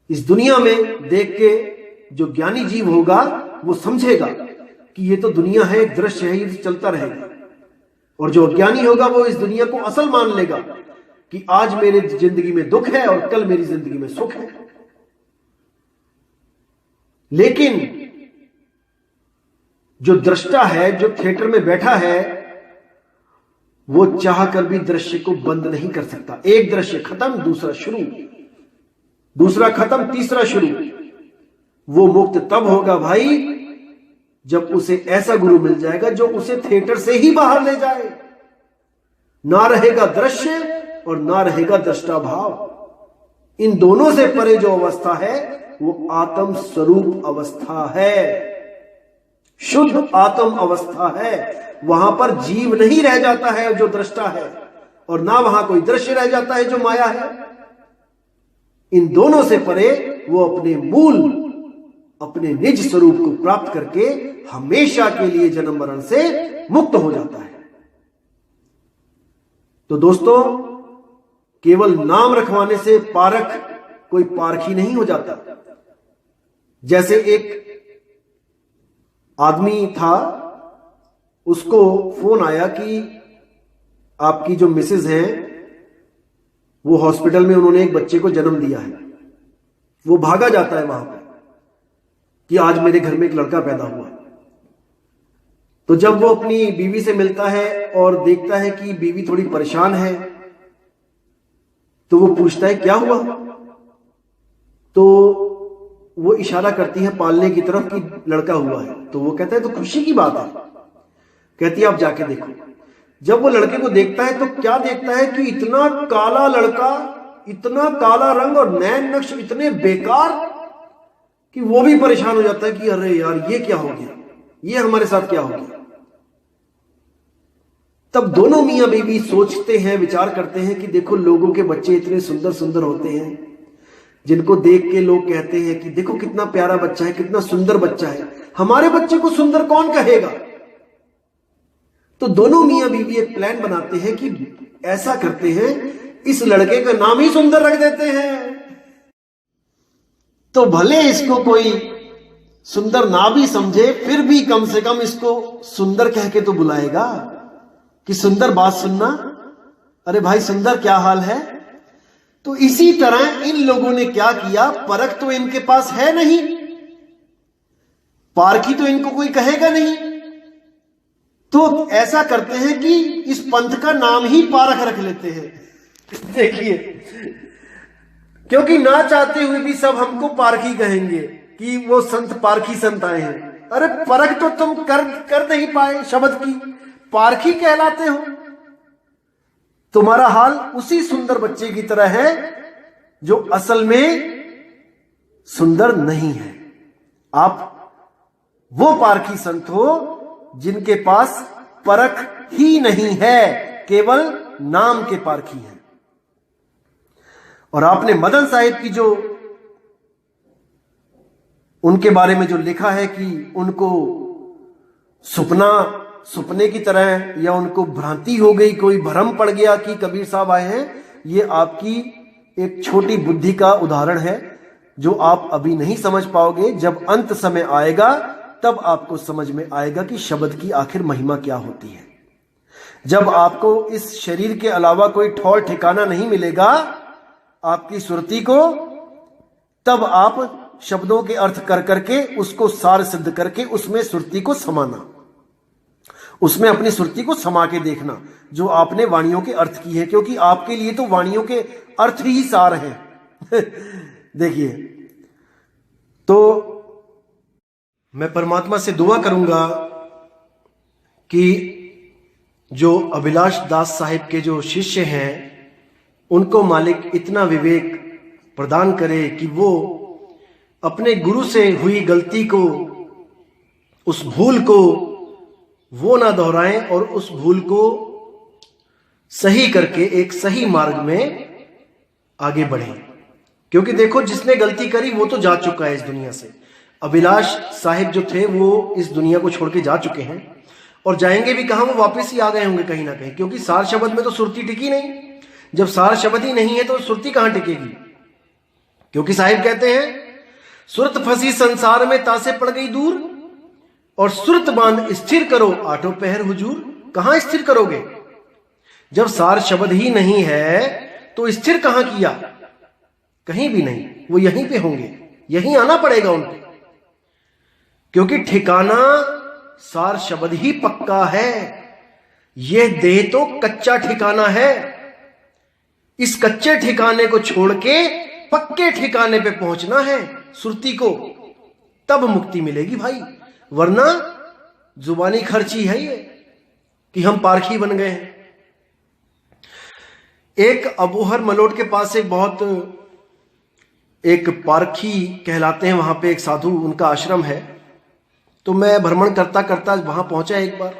इस दुनिया में देख के जो ज्ञानी जीव होगा वो समझेगा कि ये तो दुनिया है, एक दृश्य है, ये तो चलता रहेगा। और जो अज्ञानी होगा वो इस दुनिया को असल मान लेगा कि आज मेरी जिंदगी में दुख है और कल मेरी जिंदगी में सुख है। लेकिन जो दृष्टा है, जो थिएटर में बैठा है, वो चाह कर भी दृश्य को बंद नहीं कर सकता। एक दृश्य खत्म, दूसरा शुरू, दूसरा खत्म, तीसरा शुरू। वो मुक्त तब होगा भाई जब उसे ऐसा गुरु मिल जाएगा जो उसे थिएटर से ही बाहर ले जाए। ना रहेगा दृश्य और ना रहेगा दृष्टा भाव। इन दोनों से परे जो अवस्था है वो आत्म स्वरूप अवस्था है, शुद्ध आत्म अवस्था है। वहां पर जीव नहीं रह जाता है जो दृष्टा है, और ना वहां कोई दृश्य रह जाता है जो माया है। इन दोनों से परे वो अपने मूल, अपने निज स्वरूप को प्राप्त करके हमेशा के लिए जन्म मरण से मुक्त हो जाता है। तो दोस्तों, केवल नाम रखवाने से पारख कोई पारखी नहीं हो जाता। जैसे एक आदमी था, उसको फोन आया कि आपकी जो मिसेज है वो हॉस्पिटल में, उन्होंने एक बच्चे को जन्म दिया है। वो भागा जाता है वहां पर कि आज मेरे घर में एक लड़का पैदा हुआ। तो जब वो अपनी बीवी से मिलता है और देखता है कि बीवी थोड़ी परेशान है, तो वो पूछता है क्या हुआ। तो वो इशारा करती है पालने की तरफ कि लड़का हुआ है। तो वो कहता है तो खुशी की बात है। कहती है आप जाके देखो। जब वो लड़के को देखता है तो क्या देखता है कि इतना काला लड़का, इतना काला रंग और नैन नक्श इतने बेकार कि वो भी परेशान हो जाता है कि अरे यार ये क्या हो गया, ये हमारे साथ क्या हो गया। तब दोनों मियां बीवी सोचते हैं, विचार करते हैं कि देखो लोगों के बच्चे इतने सुंदर सुंदर होते हैं, जिनको देख के लोग कहते हैं कि देखो कितना प्यारा बच्चा है, कितना सुंदर बच्चा है, हमारे बच्चे को सुंदर कौन कहेगा। तो दोनों मियां बीवी एक प्लान बनाते हैं कि ऐसा करते हैं, इस लड़के का नाम ही सुंदर रख देते हैं। तो भले इसको कोई सुंदर ना भी समझे, फिर भी कम से कम इसको सुंदर कह के तो बुलाएगा कि सुंदर बात सुनना, अरे भाई सुंदर क्या हाल है। तो इसी तरह इन लोगों ने क्या किया, परख तो इनके पास है नहीं, पारखी तो इनको कोई कहेगा नहीं, तो ऐसा करते हैं कि इस पंथ का नाम ही पारख रख लेते हैं। देखिए, क्योंकि ना चाहते हुए भी सब हमको पारखी कहेंगे कि वो संत पारखी संत आए हैं। अरे परख तो तुम कर नहीं पाए, शब्द की पारखी कहलाते हो। तुम्हारा हाल उसी सुंदर बच्चे की तरह है जो असल में सुंदर नहीं है। आप वो पारखी संत हो जिनके पास परख ही नहीं है, केवल नाम के पारखी हैं। और आपने मदन साहिब की जो उनके बारे में जो लिखा है कि उनको सुपने की तरह या उनको भ्रांति हो गई, कोई भ्रम पड़ गया कि कबीर साहब आए हैं, ये आपकी एक छोटी बुद्धि का उदाहरण है जो आप अभी नहीं समझ पाओगे। जब अंत समय आएगा तब आपको समझ में आएगा कि शब्द की आखिर महिमा क्या होती है। जब आपको इस शरीर के अलावा कोई ठौर ठिकाना नहीं मिलेगा आपकी सुरती को, तब आप शब्दों के अर्थ कर करके उसको सार सिद्ध करके उसमें सुरती को समाना, उसमें अपनी सुरती को समा के देखना जो आपने वाणियों के अर्थ की है, क्योंकि आपके लिए तो वाणियों के अर्थ ही सार है। देखिए, तो मैं परमात्मा से दुआ करूंगा कि जो अभिलाष दास साहिब के जो शिष्य हैं उनको मालिक इतना विवेक प्रदान करे कि वो अपने गुरु से हुई गलती को, उस भूल को वो ना दोहराएं और उस भूल को सही करके एक सही मार्ग में आगे बढ़ें। क्योंकि देखो, जिसने गलती करी वो तो जा चुका है इस दुनिया से। अभिलाष साहिब जो थे वो इस दुनिया को छोड़ के जा चुके हैं और जाएंगे भी कहां, वो वापस ही आ गए होंगे कहीं ना कहीं, क्योंकि सार शब्द में तो सुरती टिकी नहीं। जब सार शब्द ही नहीं है तो सुरती कहां टिकेगी। क्योंकि साहिब कहते हैं, सुरत फंसी संसार में तासे पड़ गई दूर, और सुरत बांध स्थिर करो आठों पहर हुजूर। कहां स्थिर करोगे जब सार शब्द ही नहीं है, तो स्थिर कहां किया, कहीं भी नहीं। वो यहीं पे होंगे, यहीं आना पड़ेगा उनको, क्योंकि ठिकाना सार शब्द ही पक्का है। यह देह तो कच्चा ठिकाना है। इस कच्चे ठिकाने को छोड़ के पक्के ठिकाने पे पहुंचना है सुरती को, तब मुक्ति मिलेगी भाई। वरना जुबानी खर्ची है ये कि हम पारखी बन गए हैं। एक अबोहर मलोट के पास एक पारखी कहलाते हैं, वहां पे एक साधु, उनका आश्रम है। तो मैं भ्रमण करता करता वहां पहुंचा एक बार,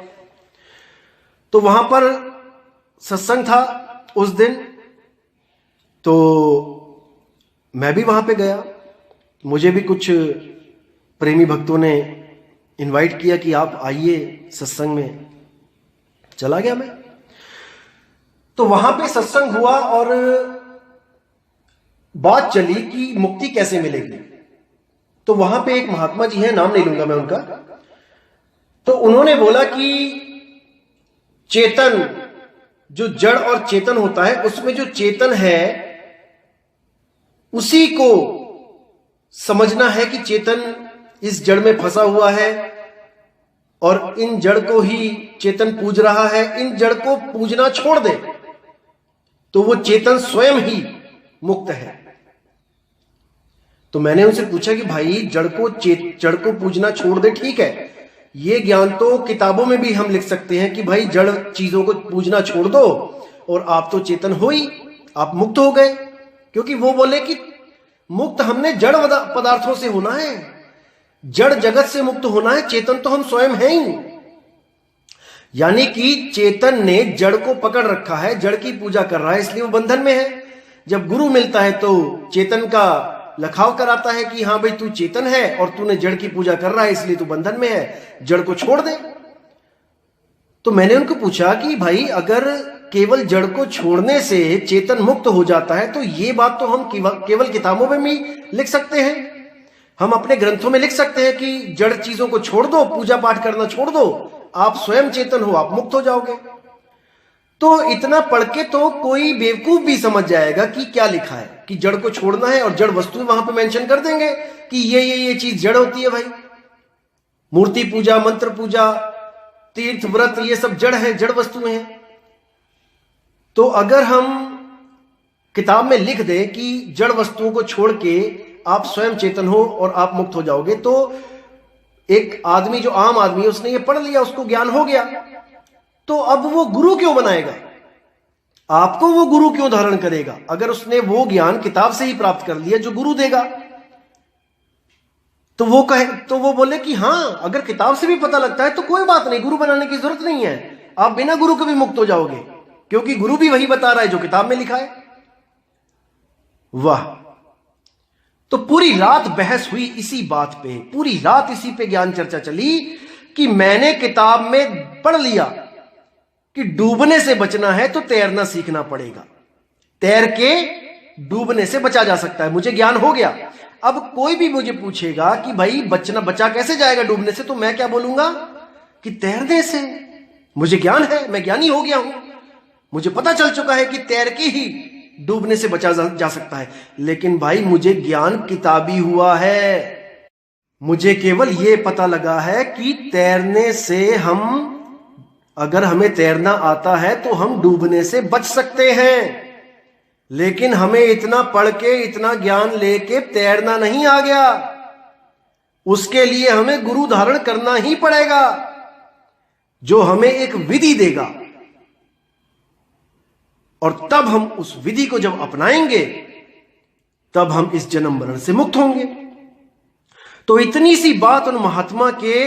तो वहां पर सत्संग था उस दिन, तो मैं भी वहां पे गया। मुझे भी कुछ प्रेमी भक्तों ने इनवाइट किया कि आप आइए सत्संग में। चला गया मैं। तो वहां पे सत्संग हुआ और बात चली कि मुक्ति कैसे मिलेगी। तो वहां पे एक महात्मा जी हैं, नाम नहीं लूंगा मैं उनका, तो उन्होंने बोला कि चेतन, जो जड़ और चेतन होता है, उसमें जो चेतन है उसी को समझना है कि चेतन इस जड़ में फंसा हुआ है और इन जड़ को ही चेतन पूज रहा है। इन जड़ को पूजना छोड़ दे तो वो चेतन स्वयं ही मुक्त है। तो मैंने उनसे पूछा कि भाई जड़ को पूजना छोड़ दे, ठीक है, ये ज्ञान तो किताबों में भी हम लिख सकते हैं कि भाई जड़ चीजों को पूजना छोड़ दो और आप तो चेतन हो ही, आप मुक्त हो गए। क्योंकि वो बोले कि मुक्त हमने जड़ पदार्थों से होना है, जड़ जगत से मुक्त होना है, चेतन तो हम स्वयं हैं ही। यानी कि चेतन ने जड़ को पकड़ रखा है, जड़ की पूजा कर रहा है, इसलिए वो बंधन में है। जब गुरु मिलता है तो चेतन का लखाव कराता है कि हां भाई तू चेतन है और तूने जड़ की पूजा कर रहा है, इसलिए तू बंधन में है, जड़ को छोड़ दे। तो मैंने उनको पूछा कि भाई अगर केवल जड़ को छोड़ने से चेतन मुक्त हो जाता है तो ये बात तो हम केवल किताबों में भी लिख सकते हैं, हम अपने ग्रंथों में लिख सकते हैं कि जड़ चीजों को छोड़ दो, पूजा पाठ करना छोड़ दो, आप स्वयं चेतन हो, आप मुक्त हो जाओगे। तो इतना पढ़ के तो कोई बेवकूफ भी समझ जाएगा कि क्या लिखा है, कि जड़ को छोड़ना है और जड़ वस्तु वहां पे मेंशन कर देंगे कि ये चीज जड़ होती है। भाई मूर्ति पूजा, मंत्र पूजा, तीर्थ व्रत, ये सब जड़ है, जड़ वस्तुएं हैं। तो अगर हम किताब में लिख दें कि जड़ वस्तुओं को छोड़ के आप स्वयं चेतन हो और आप मुक्त हो जाओगे, तो एक आदमी जो आम आदमी है उसने ये पढ़ लिया, उसको ज्ञान हो गया, तो अब वो गुरु क्यों बनाएगा, आपको वो गुरु क्यों धारण करेगा अगर उसने वो ज्ञान किताब से ही प्राप्त कर लिया जो गुरु देगा। तो वो बोले कि हां अगर किताब से भी पता लगता है तो कोई बात नहीं, गुरु बनाने की जरूरत नहीं है, आप बिना गुरु के भी मुक्त हो जाओगे, क्योंकि गुरु भी वही बता रहा है जो किताब में लिखा है। वाह। तो पूरी रात बहस हुई इसी बात पे, पूरी रात इसी पे ज्ञान चर्चा चली कि मैंने किताब में पढ़ लिया कि डूबने से बचना है तो तैरना सीखना पड़ेगा, तैर के डूबने से बचा जा सकता है, मुझे ज्ञान हो गया। अब कोई भी मुझे पूछेगा कि भाई बचा कैसे जाएगा डूबने से, तो मैं क्या बोलूंगा कि तैरने से, मुझे ज्ञान है, मैं ज्ञानी हो गया हूं, मुझे पता चल चुका है कि तैर के ही डूबने से बचा जा सकता है। लेकिन भाई मुझे ज्ञान किताबी हुआ है, मुझे केवल यह पता लगा है कि तैरने से हम, अगर हमें तैरना आता है तो हम डूबने से बच सकते हैं, लेकिन हमें इतना पढ़ के, इतना ज्ञान लेके तैरना नहीं आ गया, उसके लिए हमें गुरु धारण करना ही पड़ेगा जो हमें एक विधि देगा, और तब हम उस विधि को जब अपनाएंगे तब हम इस जन्म मरण से मुक्त होंगे। तो इतनी सी बात उन महात्मा के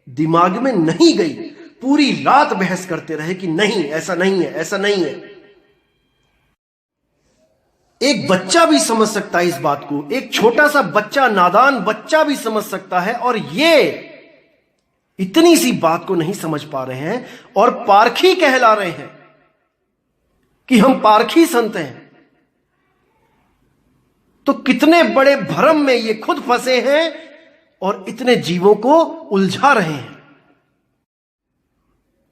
दिमाग में नहीं गई, पूरी रात बहस करते रहे कि नहीं ऐसा नहीं है, ऐसा नहीं है। एक बच्चा भी समझ सकता है इस बात को, एक छोटा सा बच्चा, नादान बच्चा भी समझ सकता है, और ये इतनी सी बात को नहीं समझ पा रहे हैं और पारखी कहला रहे हैं कि हम पारखी संत हैं। तो कितने बड़े भ्रम में ये खुद फंसे हैं और इतने जीवों को उलझा रहे हैं।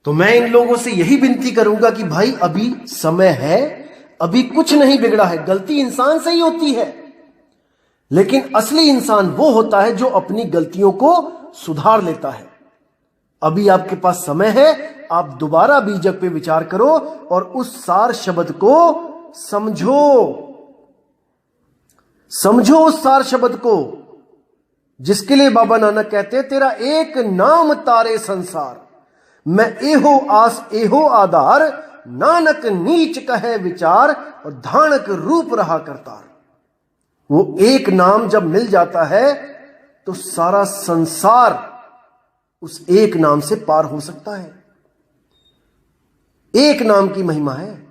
तो मैं इन लोगों से यही विनती करूंगा कि भाई अभी समय है, अभी कुछ नहीं बिगड़ा है, गलती इंसान से ही होती है, लेकिन असली इंसान वो होता है जो अपनी गलतियों को सुधार लेता है। अभी आपके पास समय है, आप दोबारा बीजक पे विचार करो और उस सार शब्द को समझो उस सार शब्द को, जिसके लिए बाबा नानक कहते हैं तेरा एक नाम तारे संसार, मैं एहो आस एहो आधार, नानक नीच कहे विचार, और धानक रूप रहा करतार। वो एक नाम जब मिल जाता है तो सारा संसार उस एक नाम से पार हो सकता है। एक नाम की महिमा है।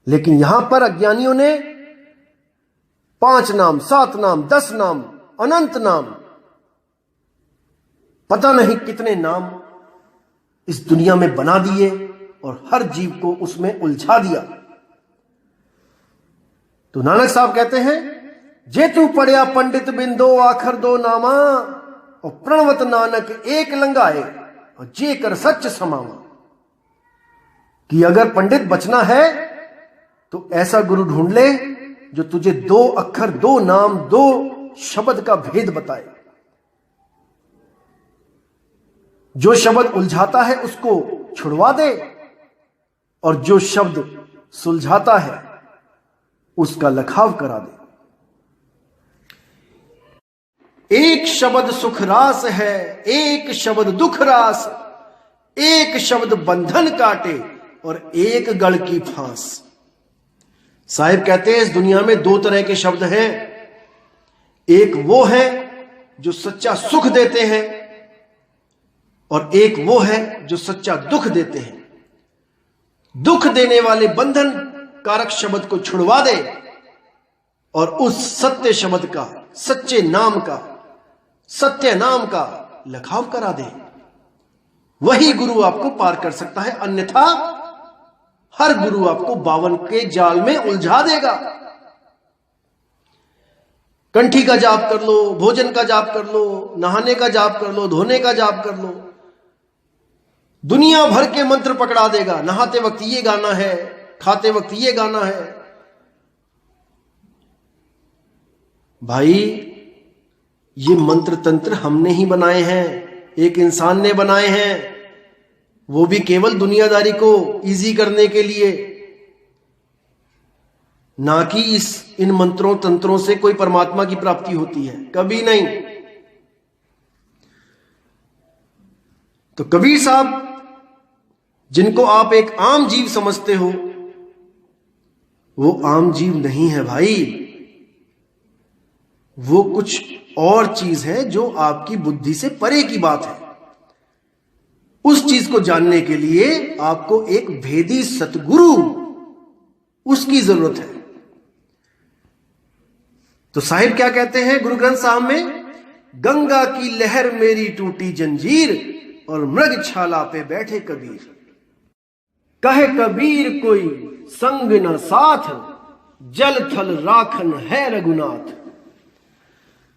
लेकिन यहां पर अज्ञानियों ने 5 नाम, 7 नाम, 10 नाम, अनंत नाम, पता नहीं कितने नाम इस दुनिया में बना दिए और हर जीव को उसमें उलझा दिया। तो नानक साहब कहते हैं, जे तू पढ़िया पंडित बिंदो आखर दो नामा, और प्रणवत नानक एक लंगाए और जे कर सच समावा। कि अगर पंडित बचना है तो ऐसा गुरु ढूंढ ले जो तुझे 2 अक्षर, 2 नाम, 2 शब्द का भेद बताए। जो शब्द उलझाता है उसको छुड़वा दे, और जो शब्द सुलझाता है उसका लखाव करा दे। एक शब्द सुख रास है, एक शब्द दुख रास, एक शब्द बंधन काटे और एक गढ़ की फांस। साहिब कहते हैं इस दुनिया में 2 तरह के शब्द हैं। एक वो है जो सच्चा सुख देते हैं, और एक वो है जो सच्चा दुख देते हैं। दुख देने वाले बंधन कारक शब्द को छुड़वा दे और उस सत्य शब्द का, सच्चे नाम का, सत्य नाम का लखाव करा दे। वही गुरु आपको पार कर सकता है, अन्यथा हर गुरु आपको 52 के जाल में उलझा देगा। कंठी का जाप कर लो, भोजन का जाप कर लो, नहाने का जाप कर लो, धोने का जाप कर लो, दुनिया भर के मंत्र पकड़ा देगा। नहाते वक्त ये गाना है, खाते वक्त ये गाना है। भाई, ये मंत्र तंत्र हमने ही बनाए हैं, एक इंसान ने बनाए हैं, वो भी केवल दुनियादारी को इजी करने के लिए, ना कि इन मंत्रों तंत्रों से कोई परमात्मा की प्राप्ति होती है, कभी नहीं। तो कबीर साहब, जिनको आप एक आम जीव समझते हो, वो आम जीव नहीं है भाई। वो कुछ और चीज है जो आपकी बुद्धि से परे की बात है। उस चीज को जानने के लिए आपको एक भेदी सतगुरु, उसकी जरूरत है। तो साहिब क्या कहते हैं गुरु ग्रंथ साहब में, गंगा की लहर मेरी टूटी जंजीर और मृग छाला पे बैठे कबीर। कहे कबीर कोई संग न साथ, जल थल राखन है रघुनाथ।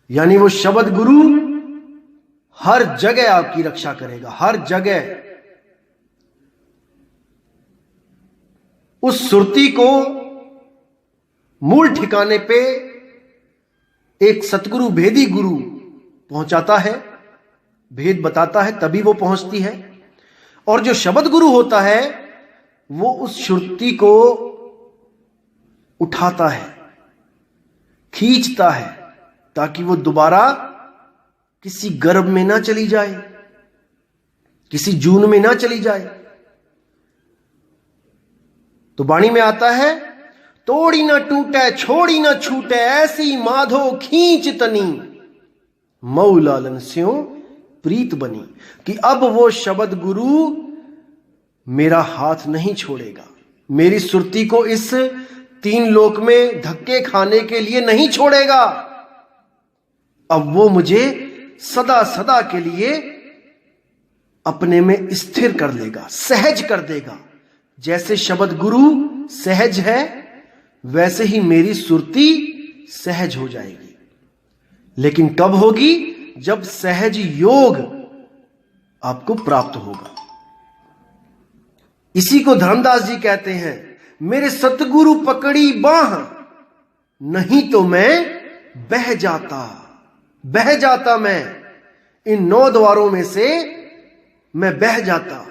यानी वो शब्द गुरु हर जगह आपकी रक्षा करेगा, हर जगह। उस सुरती को मूल ठिकाने पे एक सतगुरु, भेदी गुरु पहुंचाता है, भेद बताता है, तभी वो पहुंचती है। और जो शब्द गुरु होता है वो उस सुरती को उठाता है, खींचता है, ताकि वो दोबारा किसी गर्भ में ना चली जाए, किसी जून में ना चली जाए। तो वाणी में आता है, तोड़ी ना टूटे छोड़ी ना छूटे, ऐसी माधो खींच तनी, मऊ लालन स्यों प्रीत बनी। कि अब वो शब्द गुरु मेरा हाथ नहीं छोड़ेगा, मेरी सुरती को इस 3 लोक में धक्के खाने के लिए नहीं छोड़ेगा। अब वो मुझे सदा सदा के लिए अपने में स्थिर कर लेगा, सहज कर देगा। जैसे शब्द गुरु सहज है, वैसे ही मेरी सुरती सहज हो जाएगी। लेकिन कब होगी? जब सहज योग आपको प्राप्त होगा। इसी को धर्मदास जी कहते हैं, मेरे सतगुरु पकड़ी बाह, नहीं तो मैं बह जाता मैं इन 9 द्वारों में से मैं बह जाता।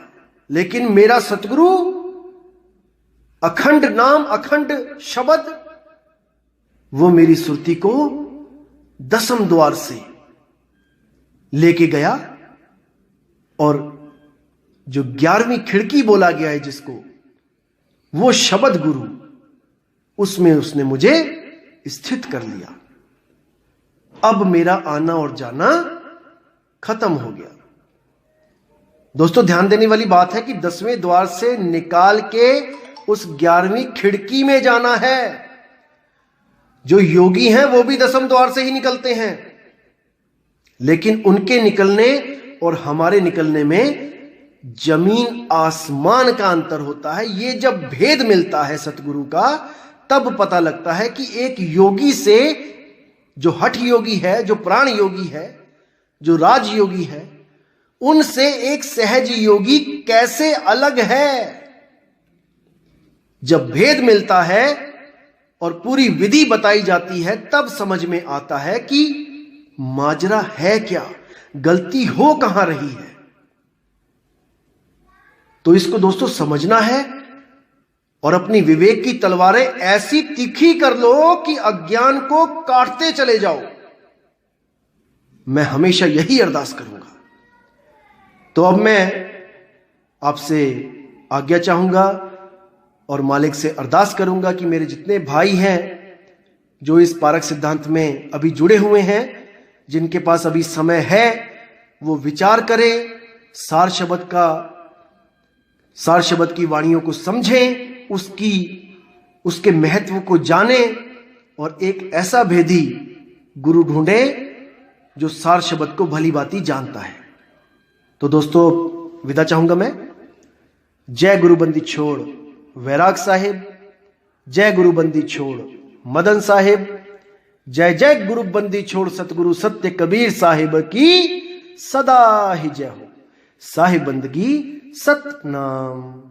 लेकिन मेरा सतगुरु अखंड नाम, अखंड शब्द, वो मेरी सुरती को 10वें द्वार से लेके गया। और जो 11वीं खिड़की बोला गया है जिसको, वो शब्द गुरु, उसमें उसने मुझे स्थित कर लिया। अब मेरा आना और जाना खत्म हो गया। दोस्तों, ध्यान देने वाली बात है कि 10वें द्वार से निकाल के उस 11वीं खिड़की में जाना है। जो योगी हैं वो भी 10वें द्वार से ही निकलते हैं, लेकिन उनके निकलने और हमारे निकलने में जमीन आसमान का अंतर होता है। ये जब भेद मिलता है सतगुरु का, तब पता लगता है कि एक योगी से, जो हठ योगी है, जो प्राण योगी है, जो राज योगी है, उनसे एक सहज योगी कैसे अलग है। जब भेद मिलता है और पूरी विधि बताई जाती है, तब समझ में आता है कि माजरा है क्या, गलती हो कहां रही है। तो इसको दोस्तों समझना है और अपनी विवेक की तलवारें ऐसी तीखी कर लो कि अज्ञान को काटते चले जाओ। मैं हमेशा यही अरदास करूंगा। तो अब मैं आपसे आज्ञा चाहूंगा और मालिक से अरदास करूंगा कि मेरे जितने भाई हैं जो इस पारक सिद्धांत में अभी जुड़े हुए हैं, जिनके पास अभी समय है, वो विचार करें, सार शब्द की वाणियों को समझें, उसके महत्व को जानें और एक ऐसा भेदी गुरु ढूंढें जो सार शब्द को भली भांति जानता है। तो दोस्तों विदा चाहूंगा मैं। जय गुरु बंदी छोड़ वैराग साहिब, जय गुरु बंदी छोड़ मदन साहिब, जय जय गुरु बंदी छोड़ सतगुरु सत्य कबीर साहिब की सदा ही जय हो। साहिब बंदगी सतनाम।